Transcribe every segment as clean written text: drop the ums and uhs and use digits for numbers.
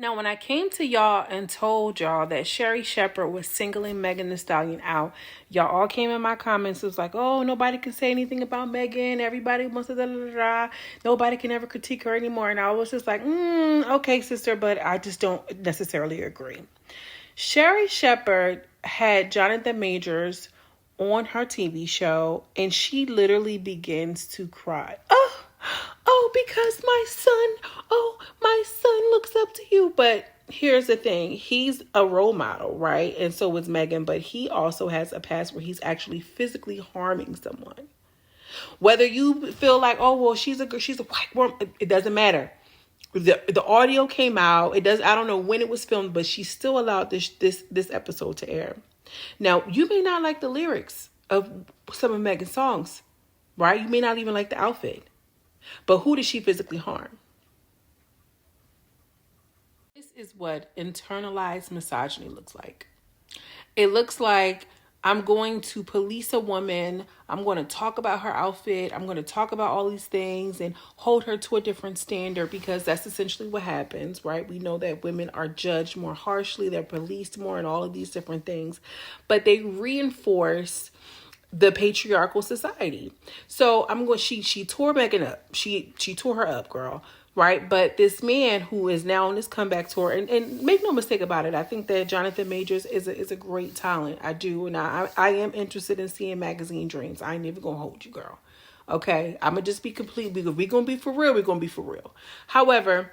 Now, when I came to y'all and told y'all that Sherri Shepard was singling Megan Thee Stallion out, y'all all came in my comments. It was like, oh, nobody can say anything about Megan. Everybody wants to da. Nobody can ever critique her anymore. And I was just like, okay, sister, but I just don't necessarily agree. Sherri Shepard had Jonathan Majors on her TV show, and she literally begins to cry. Because my son looks up to you. But here's the thing. He's a role model, right? And so is Megan, but he also has a past where he's actually physically harming someone. Whether you feel like, oh, well, she's a white woman, it doesn't matter. The audio came out. I don't know when it was filmed, but she still allowed this episode to air. Now, you may not like the lyrics of some of Megan's songs, right? You may not even like the outfit. But who did she physically harm? This is what internalized misogyny looks like. It looks like I'm going to police a woman. I'm going to talk about her outfit. I'm going to talk about all these things and hold her to a different standard, because that's essentially what happens, right? We know that women are judged more harshly. They're policed more and all of these different things. But they reinforce the patriarchal society. So she tore Megan up. She tore her up, girl. Right. But this man who is now on this comeback tour, and make no mistake about it, I think that Jonathan Majors is a great talent. I do. And I am interested in seeing Magazine Dreams. I ain't even gonna hold you, girl. Okay. I'm gonna just be complete. We're gonna be for real. We're gonna be for real. However,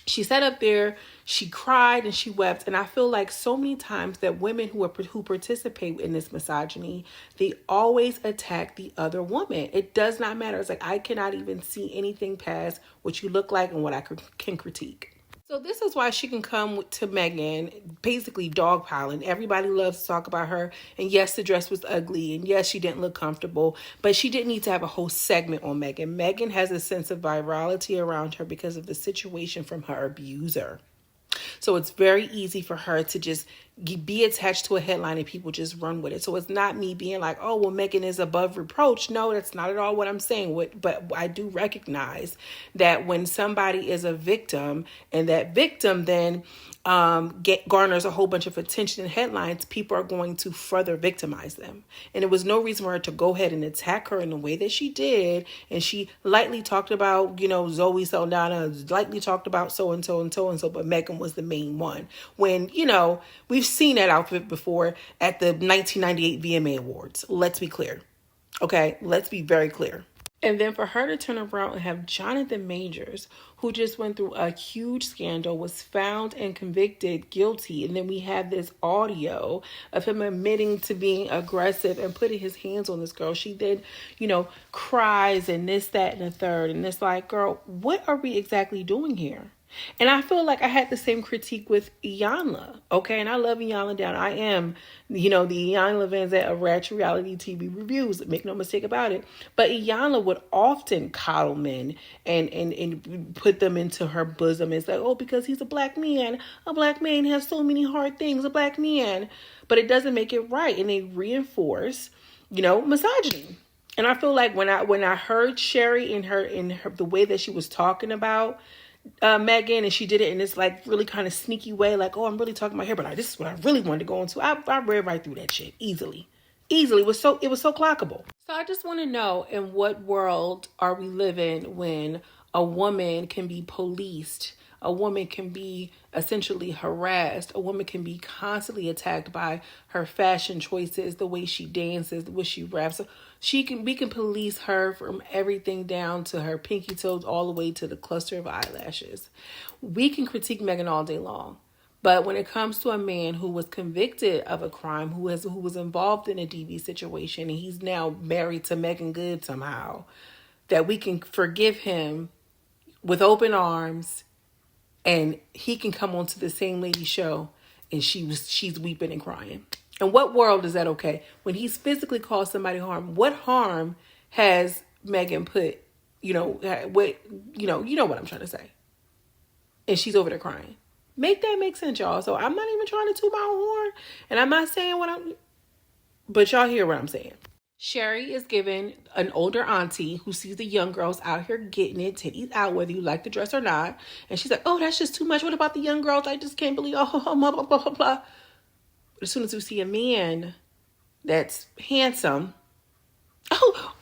she sat up there, she cried and she wept. And I feel like so many times that women who participate in this misogyny, they always attack the other woman. It does not matter. It's like, I cannot even see anything past what you look like and what I can critique. So this is why she can come to Megan, basically dogpiling. Everybody loves to talk about her. And yes, the dress was ugly. And yes, she didn't look comfortable. But she didn't need to have a whole segment on Megan. Megan has a sense of virality around her because of the situation from her abuser. So it's very easy for her to just be attached to a headline and people just run with it. So it's not me being like, oh, well, Megan is above reproach. No, that's not at all what I'm saying. But I do recognize that when somebody is a victim and that victim then garners a whole bunch of attention and headlines, people are going to further victimize them. And there was no reason for her to go ahead and attack her in the way that she did. And she lightly talked about, Zoe Saldana, lightly talked about so-and-so and so-and-so, but Megan was the main one. When, we've seen that outfit before at the 1998 VMA Awards. Let's be clear. Okay, let's be very clear. And then for her to turn around and have Jonathan Majors, who just went through a huge scandal, was found and convicted guilty. And then we have this audio of him admitting to being aggressive and putting his hands on this girl. She then, cries and this, that, and the third. And it's like, girl, what are we exactly doing here? And I feel like I had the same critique with Iyanla, okay? And I love Iyanla down. I am, the Iyanla Van Zant of Ratchet Reality TV Reviews. Make no mistake about it. But Iyanla would often coddle men and put them into her bosom. It's like, oh, because he's a black man. A black man has so many hard things. A black man. But it doesn't make it right. And they reinforce, misogyny. And I feel like when I heard Sherri in her the way that she was talking about Megan, and she did it in this like really kind of sneaky way, like, oh, I'm really talking about her, but this is what I really wanted to go into. I read right through that shit easily. It was so clockable. So I just want to know, in what world are we living when a woman can be policed? A woman can be essentially harassed. A woman can be constantly attacked by her fashion choices, the way she dances, the way she raps. We can police her from everything down to her pinky toes all the way to the cluster of eyelashes. We can critique Megan all day long. But when it comes to a man who was convicted of a crime, who was involved in a DV situation, and he's now married to Megan Good somehow, that we can forgive him with open arms, and he can come onto the same lady show and she's weeping and crying. In what world is that okay? When he's physically caused somebody harm, what harm has Megan put, you know what I'm trying to say. And she's over there crying. Make that make sense, y'all. So I'm not even trying to toot my horn, and I'm not saying but y'all hear what I'm saying. Sherri is given an older auntie who sees the young girls out here getting it, titties out, whether you like the dress or not. And she's like, oh, that's just too much. What about the young girls? I just can't believe, oh, blah, blah, blah, blah, blah. But as soon as we see a man that's handsome, oh.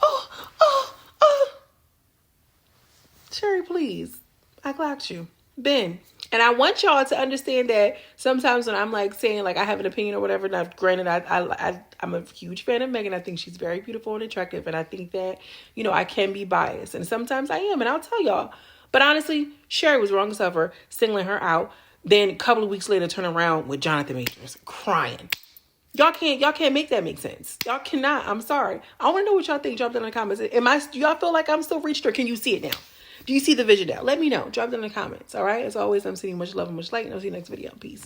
Sherri, please. I clocked you. Ben. And I want y'all to understand that sometimes when I'm like saying like I have an opinion or whatever, now granted I'm a huge fan of Megan. I think she's very beautiful and attractive, and I think that, you know, I can be biased, and sometimes I am, and I'll tell y'all. But honestly, Sherri was wrong as ever, singling her out. Then a couple of weeks later, turn around with Jonathan Majors crying. Y'all can't make that make sense. Y'all cannot. I'm sorry. I want to know what y'all think. Drop that in the comments. Do y'all feel like I'm still reached, or can you see it now? Do you see the vision now? Let me know. Drop it in the comments. All right. As always, I'm sending much love and much light, and I'll see you next video. Peace.